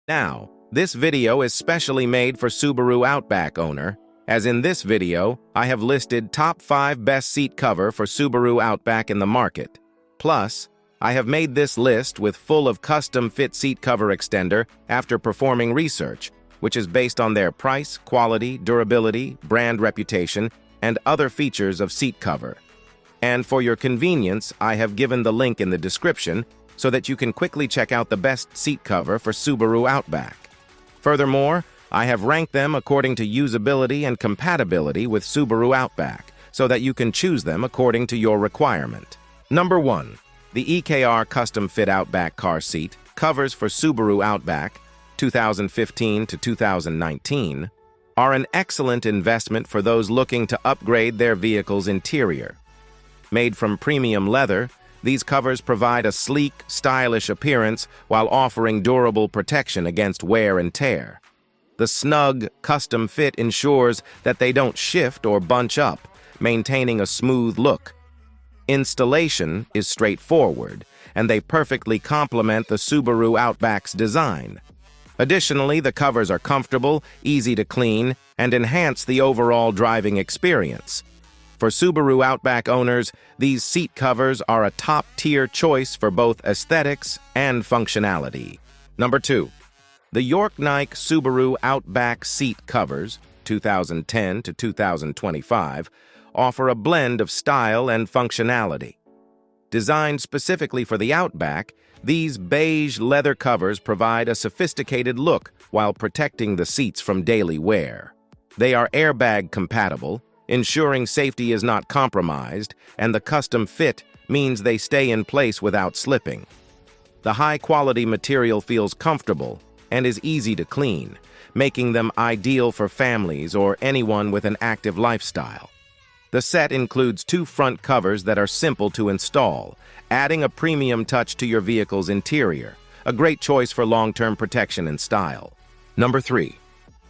Now, this video is specially made for Subaru Outback owner, as in this video, I have listed top 5 best seat cover for Subaru Outback in the market. Plus, I have made this list with full of custom-fit seat cover extender after performing research, which is based on their price, quality, durability, brand reputation, and other features of seat cover. And for your convenience, I have given the link in the description so that you can quickly check out the best seat cover for Subaru Outback. Furthermore, I have ranked them according to usability and compatibility with Subaru Outback, so that you can choose them according to your requirement. Number 1. The EKR Custom Fit Outback Car Seat covers for Subaru Outback 2015 to 2019 are an excellent investment for those looking to upgrade their vehicle's interior. Made from premium leather, these covers provide a sleek, stylish appearance while offering durable protection against wear and tear. The snug, custom fit ensures that they don't shift or bunch up, maintaining a smooth look. Installation is straightforward, and they perfectly complement the Subaru Outback's design. Additionally, the covers are comfortable, easy to clean, and enhance the overall driving experience. For Subaru Outback owners, these seat covers are a top-tier choice for both aesthetics and functionality. Number 2. The YORKNEIC Subaru Outback seat covers, 2010 to 2025, offer a blend of style and functionality. Designed specifically for the Outback, these beige leather covers provide a sophisticated look while protecting the seats from daily wear. They are airbag compatible, ensuring safety is not compromised, and the custom fit means they stay in place without slipping. The high-quality material feels comfortable and is easy to clean, making them ideal for families or anyone with an active lifestyle. The set includes 2 front covers that are simple to install, adding a premium touch to your vehicle's interior, a great choice for long-term protection and style. Number 3.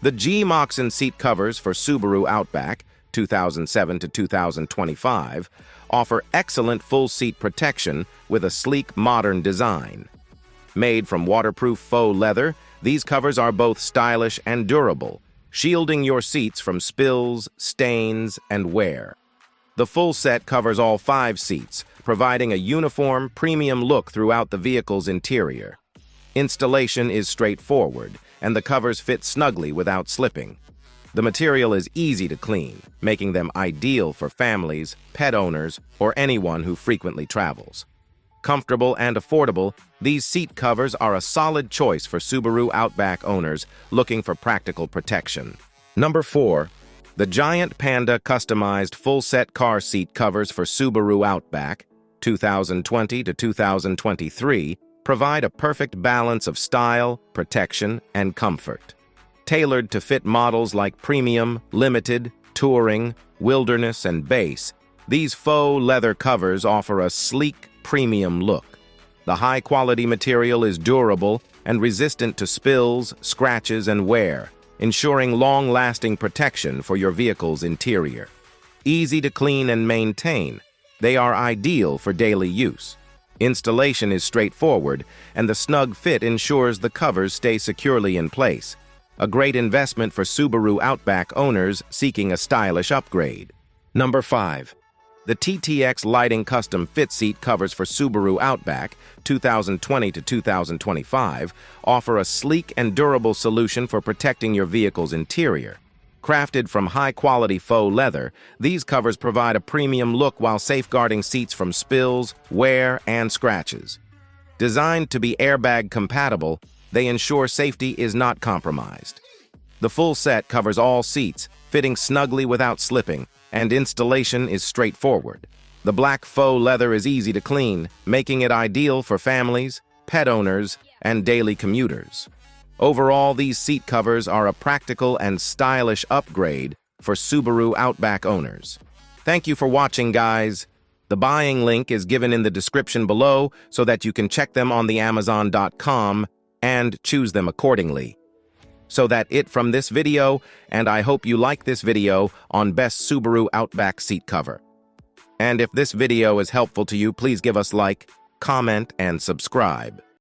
The JIAMAOXIN seat covers for Subaru Outback 2007 to 2025 offer excellent full seat protection with a sleek, modern design. Made from waterproof faux leather, these covers are both stylish and durable, shielding your seats from spills, stains, and wear. The full set covers all 5 seats, providing a uniform, premium look throughout the vehicle's interior. Installation is straightforward, and the covers fit snugly without slipping. The material is easy to clean, making them ideal for families, pet owners, or anyone who frequently travels. Comfortable and affordable, these seat covers are a solid choice for Subaru Outback owners looking for practical protection. Number 4. The giant PANDA customized full-set car seat covers for Subaru Outback 2020 to 2023 provide a perfect balance of style, protection, and comfort. Tailored to fit models like Premium, Limited, Touring, Wilderness, and Base, these faux leather covers offer a sleek, premium look. The high-quality material is durable and resistant to spills, scratches, and wear, ensuring long-lasting protection for your vehicle's interior. Easy to clean and maintain, they are ideal for daily use. Installation is straightforward, and the snug fit ensures the covers stay securely in place. A great investment for Subaru Outback owners seeking a stylish upgrade. Number 5. The TTX Lighting Custom Fit Seat covers for Subaru Outback 2020 to 2025 offer a sleek and durable solution for protecting your vehicle's interior. Crafted from high-quality faux leather, these covers provide a premium look while safeguarding seats from spills, wear, and scratches. Designed to be airbag compatible, they ensure safety is not compromised. The full set covers all seats, fitting snugly without slipping, and installation is straightforward. The black faux leather is easy to clean, making it ideal for families, pet owners, and daily commuters. Overall, these seat covers are a practical and stylish upgrade for Subaru Outback owners. Thank you for watching, guys. The buying link is given in the description below so that you can check them on the Amazon.com and choose them accordingly. So that's it from this video, and I hope you like this video on Best Subaru Outback Seat Cover. And if this video is helpful to you, please give us like, comment, and subscribe.